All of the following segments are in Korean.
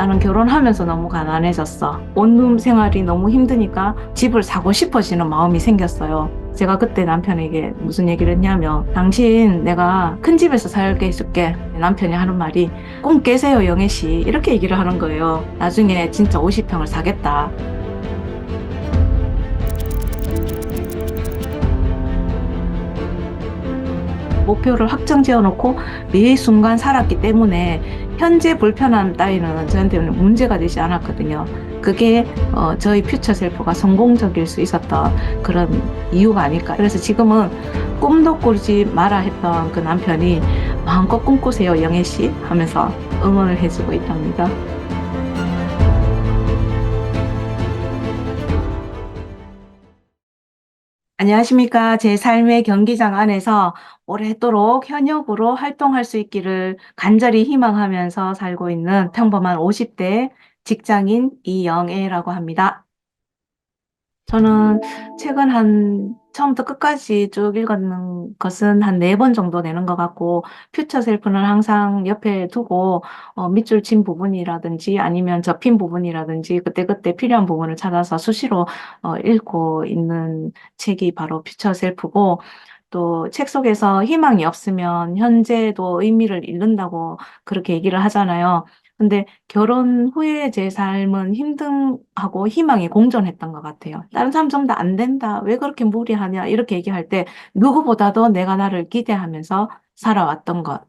나는 결혼하면서 너무 가난해졌어. 원룸 생활이 너무 힘드니까 집을 사고 싶어지는 마음이 생겼어요. 제가 그때 남편에게 무슨 얘기를 했냐면, 당신 내가 큰 집에서 살게 해줄게. 남편이 하는 말이, 꿈 깨세요, 영애 씨. 이렇게 얘기를 하는 거예요. 나중에 진짜 50평을 사겠다. 목표를 확정 지어놓고 매 순간 살았기 때문에 현재 불편함 따위는 저한테는 문제가 되지 않았거든요. 그게 저희 퓨처 셀프가 성공적일 수 있었던 그런 이유가 아닐까. 그래서 지금은 꿈도 꾸지 마라 했던 그 남편이 마음껏 꿈꾸세요, 영애 씨 하면서 응원을 해주고 있답니다. 안녕하십니까. 제 삶의 경기장 안에서 오랫도록 현역으로 활동할 수 있기를 간절히 희망하면서 살고 있는 평범한 50대 직장인 이영애라고 합니다. 저는 책은 처음부터 끝까지 쭉 읽었는 것은 한 네 번 정도 되는 것 같고, 퓨처 셀프는 항상 옆에 두고, 밑줄 친 부분이라든지 아니면 접힌 부분이라든지 그때그때 필요한 부분을 찾아서 수시로 읽고 있는 책이 바로 퓨처 셀프고, 또 책 속에서 희망이 없으면 현재도 의미를 잃는다고 그렇게 얘기를 하잖아요. 근데 결혼 후에 제 삶은 힘듦하고 희망이 공존했던 것 같아요. 다른 사람 전부 다 안 된다. 왜 그렇게 무리하냐. 이렇게 얘기할 때 누구보다도 내가 나를 기대하면서 살아왔던 것.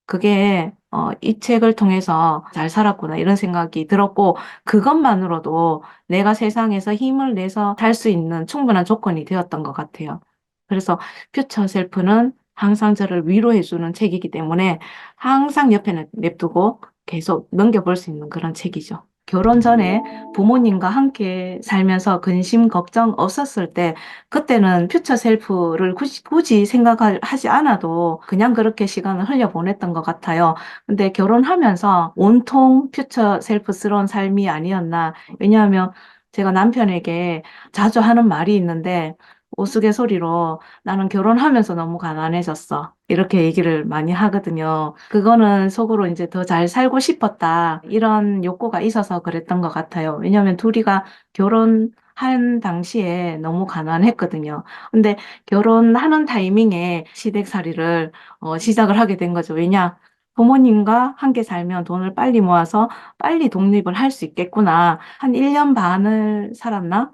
그게 이 책을 통해서 잘 살았구나 이런 생각이 들었고 그것만으로도 내가 세상에서 힘을 내서 살 수 있는 충분한 조건이 되었던 것 같아요. 그래서 퓨처 셀프는 항상 저를 위로해주는 책이기 때문에 항상 옆에 냅두고 계속 넘겨볼 수 있는 그런 책이죠. 결혼 전에 부모님과 함께 살면서 근심, 걱정 없었을 때 그때는 퓨처 셀프를 굳이 생각을 하지 않아도 그냥 그렇게 시간을 흘려보냈던 것 같아요. 근데 결혼하면서 온통 퓨처 셀프스러운 삶이 아니었나. 왜냐하면 제가 남편에게 자주 하는 말이 있는데 우스갯소리로 나는 결혼하면서 너무 가난해졌어. 이렇게 얘기를 많이 하거든요. 그거는 속으로 이제 더 잘 살고 싶었다. 이런 욕구가 있어서 그랬던 것 같아요. 왜냐하면 둘이가 결혼한 당시에 너무 가난했거든요. 근데 결혼하는 타이밍에 시댁살이를 시작을 하게 된 거죠. 왜냐? 부모님과 함께 살면 돈을 빨리 모아서 빨리 독립을 할 수 있겠구나. 한 1년 반을 살았나?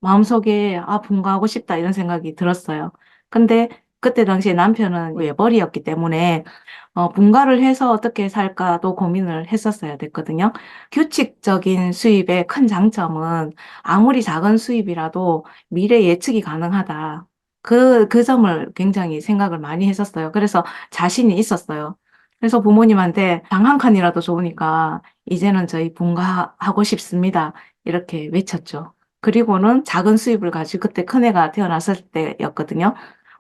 마음속에 분가하고 싶다 이런 생각이 들었어요. 근데 그때 당시에 남편은 외벌이였기 때문에 분가를 해서 어떻게 살까도 고민을 했었어야 됐거든요. 규칙적인 수입의 큰 장점은 아무리 작은 수입이라도 미래 예측이 가능하다. 그 점을 굉장히 생각을 많이 했었어요. 그래서 자신이 있었어요. 그래서 부모님한테 방 한 칸이라도 좋으니까 이제는 저희 분가하고 싶습니다. 이렇게 외쳤죠. 그리고는 작은 수입을 가지고 그때 큰애가 태어났을 때였거든요.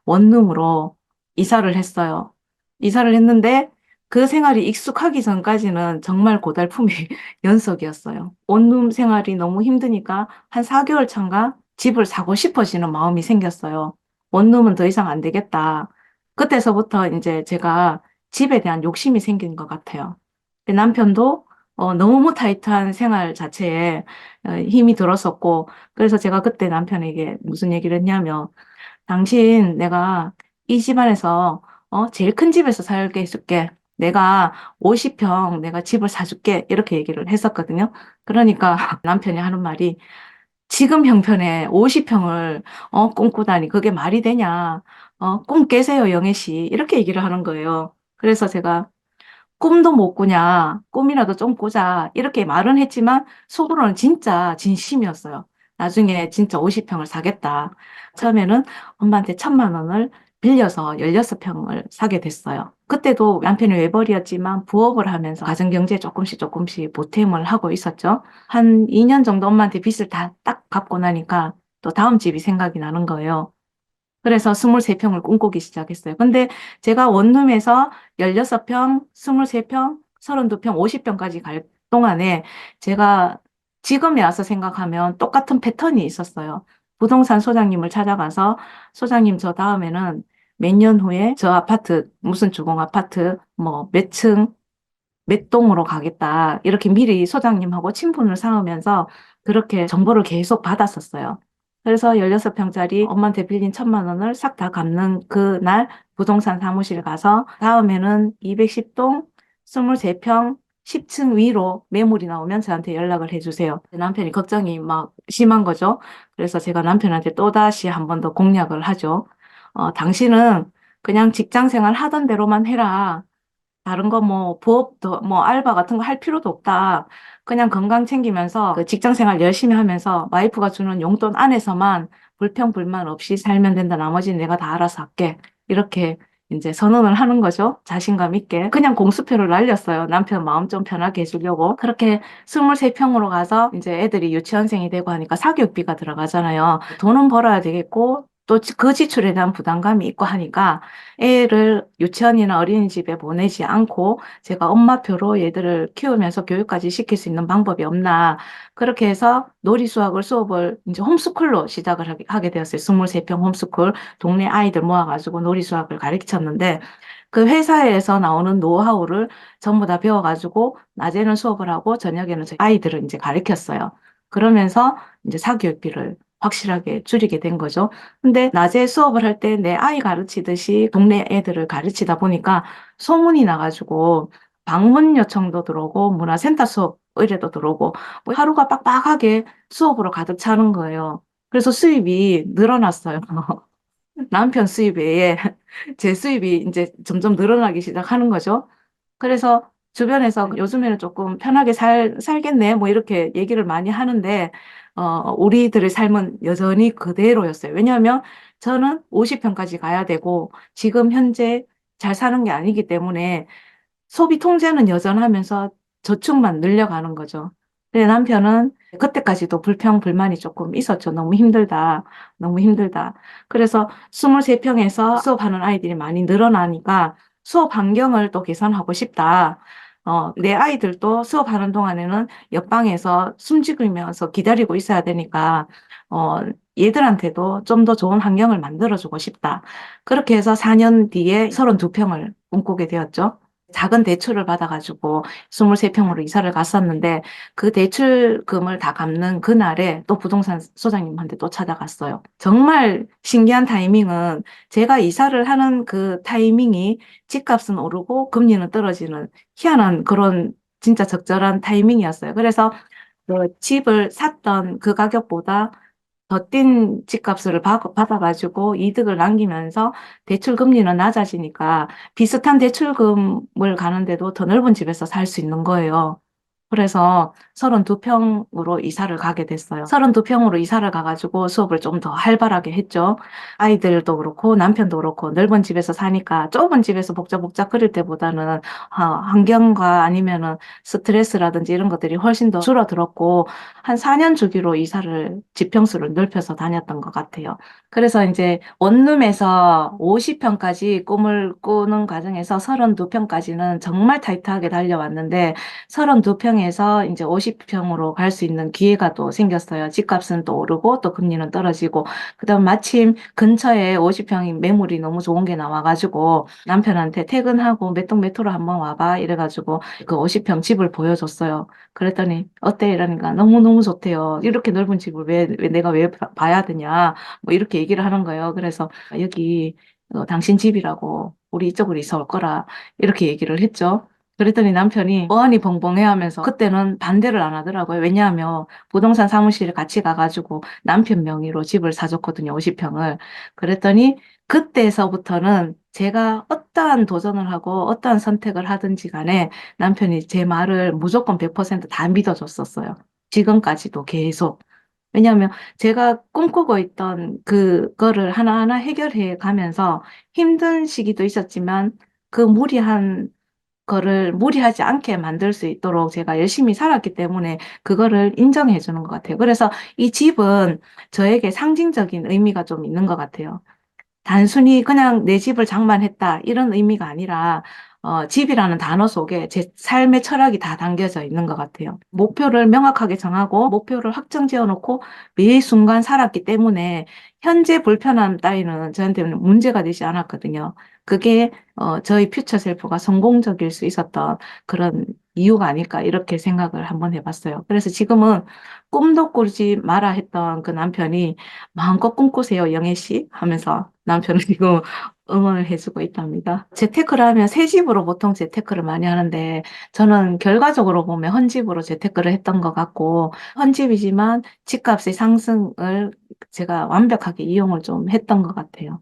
원룸으로 이사를 했어요. 이사를 했는데 그 생활이 익숙하기 전까지는 정말 고달픔의 연속이었어요. 원룸 생활이 너무 힘드니까 한 4개월 차인가 집을 사고 싶어지는 마음이 생겼어요. 원룸은 더 이상 안 되겠다. 그때서부터 이제 제가 집에 대한 욕심이 생긴 것 같아요. 남편도 너무 타이트한 생활 자체에 힘이 들었었고, 그래서 제가 그때 남편에게 무슨 얘기를 했냐면, 당신 내가 이 집안에서 제일 큰 집에서 살게 해줄게. 내가 50평 내가 집을 사줄게. 이렇게 얘기를 했었거든요. 그러니까 남편이 하는 말이 지금 형편에 50평을 꿈꾸다니 그게 말이 되냐. 꿈 깨세요, 영애 씨. 이렇게 얘기를 하는 거예요. 그래서 제가 꿈도 못 꾸냐, 꿈이라도 좀 꾸자, 이렇게 말은 했지만 속으로는 진짜 진심이었어요. 나중에 진짜 50평을 사겠다. 처음에는 엄마한테 1,000만 원을 빌려서 16평을 사게 됐어요. 그때도 남편이 외벌이였지만 부업을 하면서 가정경제에 조금씩 조금씩 보탬을 하고 있었죠. 한 2년 정도 엄마한테 빚을 다 딱 갚고 나니까 또 다음 집이 생각이 나는 거예요. 그래서 23평을 꿈꾸기 시작했어요. 근데 제가 원룸에서 16평, 23평, 32평, 50평까지 갈 동안에 제가 지금에 와서 생각하면 똑같은 패턴이 있었어요. 부동산 소장님을 찾아가서 소장님 저 다음에는 몇 년 후에 저 아파트, 무슨 주공 아파트, 뭐 몇 층, 몇 동으로 가겠다. 이렇게 미리 소장님하고 친분을 쌓으면서 그렇게 정보를 계속 받았었어요. 그래서 16평짜리 엄마한테 빌린 1,000만 원을 싹 다 갚는 그날 부동산 사무실 가서 다음에는 210동 23평 10층 위로 매물이 나오면 저한테 연락을 해주세요. 남편이 걱정이 막 심한 거죠. 그래서 제가 남편한테 또다시 한 번 더 공략을 하죠. 당신은 그냥 직장 생활 하던 대로만 해라. 다른 거 뭐 부업도 뭐 알바 같은 거 할 필요도 없다. 그냥 건강 챙기면서 그 직장 생활 열심히 하면서 와이프가 주는 용돈 안에서만 불평 불만 없이 살면 된다. 나머지는 내가 다 알아서 할게. 이렇게 이제 선언을 하는 거죠. 자신감 있게. 그냥 공수표를 날렸어요. 남편 마음 좀 편하게 해주려고. 그렇게 23평으로 가서 이제 애들이 유치원생이 되고 하니까 사교육비가 들어가잖아요. 돈은 벌어야 되겠고 또 그 지출에 대한 부담감이 있고 하니까 애를 유치원이나 어린이집에 보내지 않고 제가 엄마표로 얘들을 키우면서 교육까지 시킬 수 있는 방법이 없나. 그렇게 해서 놀이 수학을 수업을 이제 홈스쿨로 시작을 하게 되었어요. 23평 홈스쿨. 동네 아이들 모아가지고 놀이 수학을 가르쳤는데 그 회사에서 나오는 노하우를 전부 다 배워가지고 낮에는 수업을 하고 저녁에는 저희 아이들을 이제 가르쳤어요. 그러면서 이제 사교육비를 확실하게 줄이게 된 거죠. 근데 낮에 수업을 할 때 내 아이 가르치듯이 동네 애들을 가르치다 보니까 소문이 나가지고 방문 요청도 들어오고 문화센터 수업 의뢰도 들어오고 뭐 하루가 빡빡하게 수업으로 가득 차는 거예요. 그래서 수입이 늘어났어요. 남편 수입 외에 제 수입이 이제 점점 늘어나기 시작하는 거죠. 그래서 주변에서 요즘에는 조금 편하게 살겠네, 뭐 이렇게 얘기를 많이 하는데, 우리들의 삶은 여전히 그대로였어요. 왜냐하면 저는 50평까지 가야 되고, 지금 현재 잘 사는 게 아니기 때문에 소비 통제는 여전하면서 저축만 늘려가는 거죠. 근데 남편은 그때까지도 불평, 불만이 조금 있었죠. 너무 힘들다. 너무 힘들다. 그래서 23평에서 수업하는 아이들이 많이 늘어나니까 수업 환경을 또 개선하고 싶다. 내 아이들도 수업하는 동안에는 옆방에서 숨죽이면서 기다리고 있어야 되니까, 어, 얘들한테도 좀 더 좋은 환경을 만들어주고 싶다. 그렇게 해서 4년 뒤에 32평을 꿈꾸게 되었죠. 작은 대출을 받아가지고 23평으로 이사를 갔었는데 그 대출금을 다 갚는 그날에 또 부동산 소장님한테 또 찾아갔어요. 정말 신기한 타이밍은 제가 이사를 하는 그 타이밍이 집값은 오르고 금리는 떨어지는 희한한 그런 진짜 적절한 타이밍이었어요. 그래서 그 집을 샀던 그 가격보다 더 뛴 집값을 받아가지고 이득을 남기면서 대출 금리는 낮아지니까 비슷한 대출금을 가는데도 더 넓은 집에서 살 수 있는 거예요. 그래서 32평으로 이사를 가게 됐어요. 32평으로 이사를 가가지고 수업을 좀 더 활발하게 했죠. 아이들도 그렇고 남편도 그렇고 넓은 집에서 사니까 좁은 집에서 복작복작 그릴 때보다는 환경과 아니면은 스트레스라든지 이런 것들이 훨씬 더 줄어들었고 한 4년 주기로 이사를 집평수를 넓혀서 다녔던 것 같아요. 그래서 이제 원룸에서 50평까지 꿈을 꾸는 과정에서 32평까지는 정말 타이트하게 달려왔는데 32평에서 이제 50평으로 갈 수 있는 기회가 또 생겼어요. 집값은 또 오르고 또 금리는 떨어지고 그다음 마침 근처에 50평이 매물이 너무 좋은 게 나와가지고 남편한테 퇴근하고 몇 동 몇 호로 한번 와봐 이래가지고 그 50평 집을 보여줬어요. 그랬더니 어때 이러니까 너무너무 좋대요. 이렇게 넓은 집을 왜 내가 왜 봐야 되냐 뭐 이렇게 얘기를 하는 거예요. 그래서 여기 당신 집이라고 우리 이쪽으로 이사 올 거라 이렇게 얘기를 했죠. 그랬더니 남편이 어안이 벙벙해 하면서 그때는 반대를 안 하더라고요. 왜냐하면 부동산 사무실에 같이 가가지고 남편 명의로 집을 사줬거든요. 50평을. 그랬더니 그때서부터는 제가 어떠한 도전을 하고 어떠한 선택을 하든지 간에 남편이 제 말을 무조건 100%다 믿어줬었어요. 지금까지도 계속. 왜냐하면 제가 꿈꾸고 있던 그거를 하나하나 해결해 가면서 힘든 시기도 있었지만 그 무리한 거를 무리하지 않게 만들 수 있도록 제가 열심히 살았기 때문에 그거를 인정해 주는 것 같아요. 그래서 이 집은 저에게 상징적인 의미가 좀 있는 것 같아요. 단순히 그냥 내 집을 장만했다 이런 의미가 아니라 집이라는 단어 속에 제 삶의 철학이 다 담겨져 있는 것 같아요. 목표를 명확하게 정하고 목표를 확정 지어놓고 매 순간 살았기 때문에 현재 불편함 따위는 저한테는 문제가 되지 않았거든요. 그게 저희 퓨처 셀프가 성공적일 수 있었던 그런 이유가 아닐까 이렇게 생각을 한번 해봤어요. 그래서 지금은 꿈도 꾸지 마라 했던 그 남편이 마음껏 꿈꾸세요, 영애 씨 하면서 남편을 지금 응원을 해주고 있답니다. 재테크를 하면 새 집으로 보통 재테크를 많이 하는데 저는 결과적으로 보면 헌집으로 재테크를 했던 것 같고 헌집이지만 집값의 상승을 제가 완벽하게 이용을 좀 했던 것 같아요.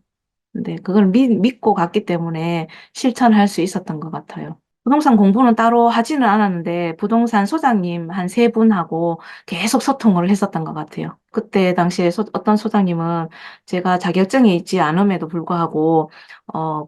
근데 그걸 믿고 갔기 때문에 실천할 수 있었던 것 같아요. 부동산 공부는 따로 하지는 않았는데 부동산 소장님 한 세 분하고 계속 소통을 했었던 것 같아요. 그때 당시에 어떤 소장님은 제가 자격증이 있지 않음에도 불구하고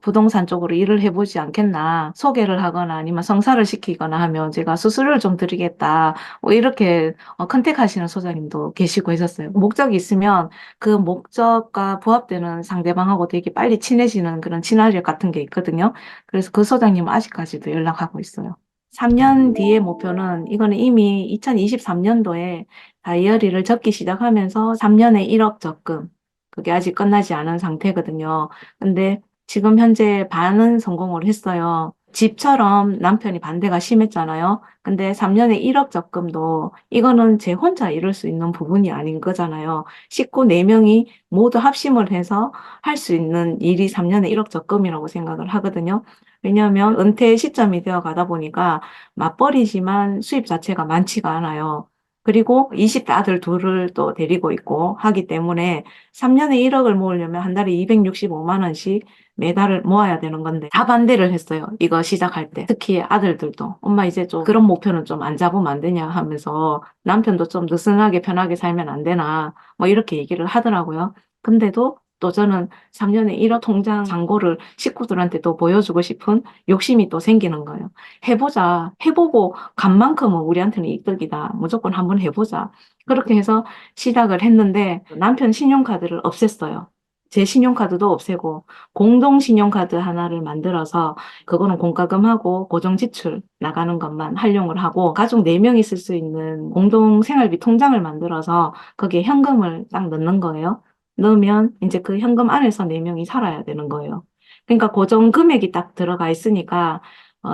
부동산 쪽으로 일을 해보지 않겠나 소개를 하거나 아니면 성사를 시키거나 하면 제가 수수료를 좀 드리겠다 뭐 이렇게 컨택하시는 소장님도 계시고 있었어요. 목적이 있으면 그 목적과 부합되는 상대방하고 되게 빨리 친해지는 그런 친화력 같은 게 있거든요. 그래서 그 소장님은 아직까지도 연락하고 있어요. 3년 뒤의 목표는 이거는 이미 2023년도에 다이어리를 적기 시작하면서 3년에 1억 적금. 그게 아직 끝나지 않은 상태거든요. 근데 지금 현재 반은 성공을 했어요. 집처럼 남편이 반대가 심했잖아요. 근데 3년에 1억 적금도 이거는 제 혼자 이룰 수 있는 부분이 아닌 거잖아요. 식구 4명이 모두 합심을 해서 할 수 있는 일이 3년에 1억 적금이라고 생각을 하거든요. 왜냐하면 은퇴 시점이 되어 가다 보니까 맞벌이지만 수입 자체가 많지가 않아요. 그리고 20대 아들 둘을 또 데리고 있고 하기 때문에 3년에 1억을 모으려면 한 달에 265만 원씩 매달 모아야 되는 건데 다 반대를 했어요. 이거 시작할 때. 특히 아들들도 엄마 이제 좀 그런 목표는 좀 안 잡으면 안 되냐 하면서 남편도 좀 느슨하게 편하게 살면 안 되나 뭐 이렇게 얘기를 하더라고요. 근데도 또 저는 3년에 1억 통장 잔고를 식구들한테 또 보여주고 싶은 욕심이 또 생기는 거예요. 해보자. 해보고 간 만큼은 우리한테는 이득이다. 무조건 한번 해보자. 그렇게 해서 시작을 했는데 남편 신용카드를 없앴어요. 제 신용카드도 없애고 공동 신용카드 하나를 만들어서 그거는 공과금하고 고정지출 나가는 것만 활용을 하고 가족 4명이 쓸 수 있는 공동 생활비 통장을 만들어서 거기에 현금을 딱 넣는 거예요. 넣으면 이제 그 현금 안에서 4명이 살아야 되는 거예요. 그러니까 고정 금액이 딱 들어가 있으니까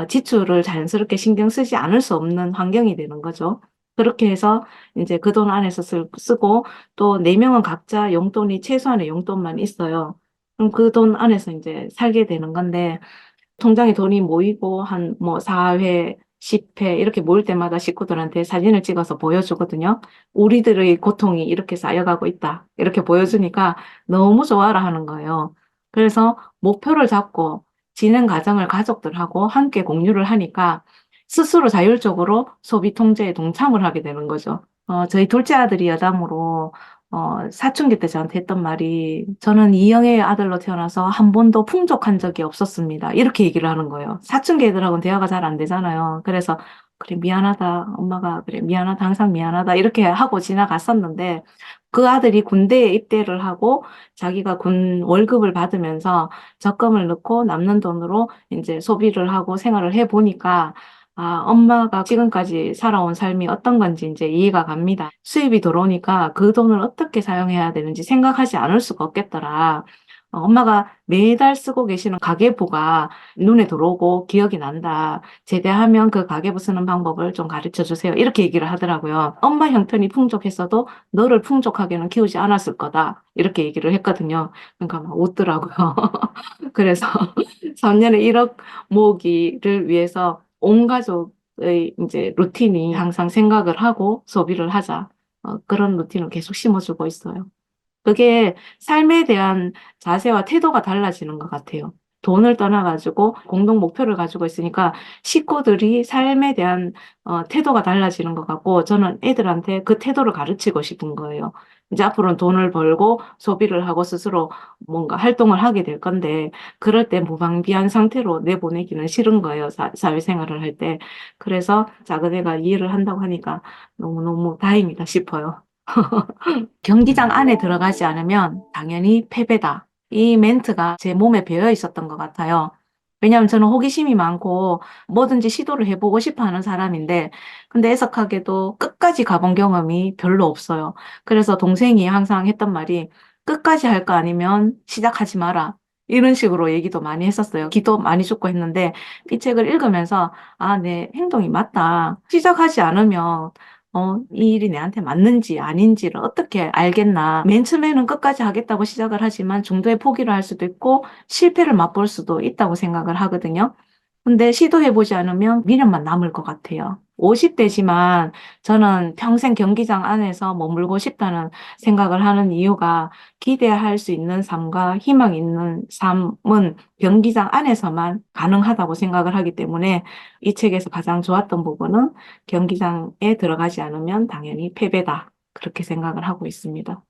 지출을 자연스럽게 신경 쓰지 않을 수 없는 환경이 되는 거죠. 그렇게 해서 이제 그 돈 안에서 쓰고 또 4명은 각자 용돈이 최소한의 용돈만 있어요. 그럼 그 돈 안에서 이제 살게 되는 건데 통장에 돈이 모이고 한 뭐 4회, 10회 이렇게 모일 때마다 식구들한테 사진을 찍어서 보여주거든요. 우리들의 고통이 이렇게 쌓여가고 있다. 이렇게 보여주니까 너무 좋아라 하는 거예요. 그래서 목표를 잡고 진행 과정을 가족들하고 함께 공유를 하니까 스스로 자율적으로 소비 통제에 동참을 하게 되는 거죠. 저희 둘째 아들이 여담으로 사춘기 때 저한테 했던 말이 저는 이영애의 아들로 태어나서 한 번도 풍족한 적이 없었습니다. 이렇게 얘기를 하는 거예요. 사춘기 애들하고는 대화가 잘 안 되잖아요. 그래서 그래 미안하다. 엄마가 그래 미안하다. 항상 미안하다. 이렇게 하고 지나갔었는데 그 아들이 군대에 입대를 하고 자기가 군 월급을 받으면서 적금을 넣고 남는 돈으로 이제 소비를 하고 생활을 해 보니까 아, 엄마가 지금까지 살아온 삶이 어떤 건지 이제 이해가 갑니다. 수입이 들어오니까 그 돈을 어떻게 사용해야 되는지 생각하지 않을 수가 없겠더라. 엄마가 매달 쓰고 계시는 가계부가 눈에 들어오고 기억이 난다. 제대하면 그 가계부 쓰는 방법을 좀 가르쳐 주세요. 이렇게 얘기를 하더라고요. 엄마 형편이 풍족했어도 너를 풍족하게는 키우지 않았을 거다. 이렇게 얘기를 했거든요. 그러니까 막 웃더라고요. 그래서 3년에 1억 모으기를 위해서 온 가족의 이제 루틴이 항상 생각을 하고 소비를 하자. 그런 루틴을 계속 심어주고 있어요. 그게 삶에 대한 자세와 태도가 달라지는 것 같아요. 돈을 떠나가지고 공동 목표를 가지고 있으니까 식구들이 삶에 대한 태도가 달라지는 것 같고 저는 애들한테 그 태도를 가르치고 싶은 거예요. 이제 앞으로는 돈을 벌고 소비를 하고 스스로 뭔가 활동을 하게 될 건데 그럴 때 무방비한 상태로 내보내기는 싫은 거예요. 사회생활을 할 때. 그래서 작은 애가 이해를 한다고 하니까 너무너무 다행이다 싶어요. 경기장 안에 들어가지 않으면 당연히 패배다. 이 멘트가 제 몸에 배어 있었던 것 같아요. 왜냐하면 저는 호기심이 많고 뭐든지 시도를 해보고 싶어 하는 사람인데, 근데 애석하게도 끝까지 가본 경험이 별로 없어요. 그래서 동생이 항상 했던 말이 끝까지 할 거 아니면 시작하지 마라. 이런 식으로 얘기도 많이 했었어요. 기도 많이 죽고 했는데 이 책을 읽으면서 아, 내 행동이 맞다. 시작하지 않으면 이 일이 내한테 맞는지 아닌지를 어떻게 알겠나. 맨 처음에는 끝까지 하겠다고 시작을 하지만 중도에 포기를 할 수도 있고 실패를 맛볼 수도 있다고 생각을 하거든요. 근데 시도해보지 않으면 미련만 남을 것 같아요. 50대지만 저는 평생 경기장 안에서 머물고 싶다는 생각을 하는 이유가 기대할 수 있는 삶과 희망 있는 삶은 경기장 안에서만 가능하다고 생각을 하기 때문에 이 책에서 가장 좋았던 부분은 경기장에 들어가지 않으면 당연히 패배다. 그렇게 생각을 하고 있습니다.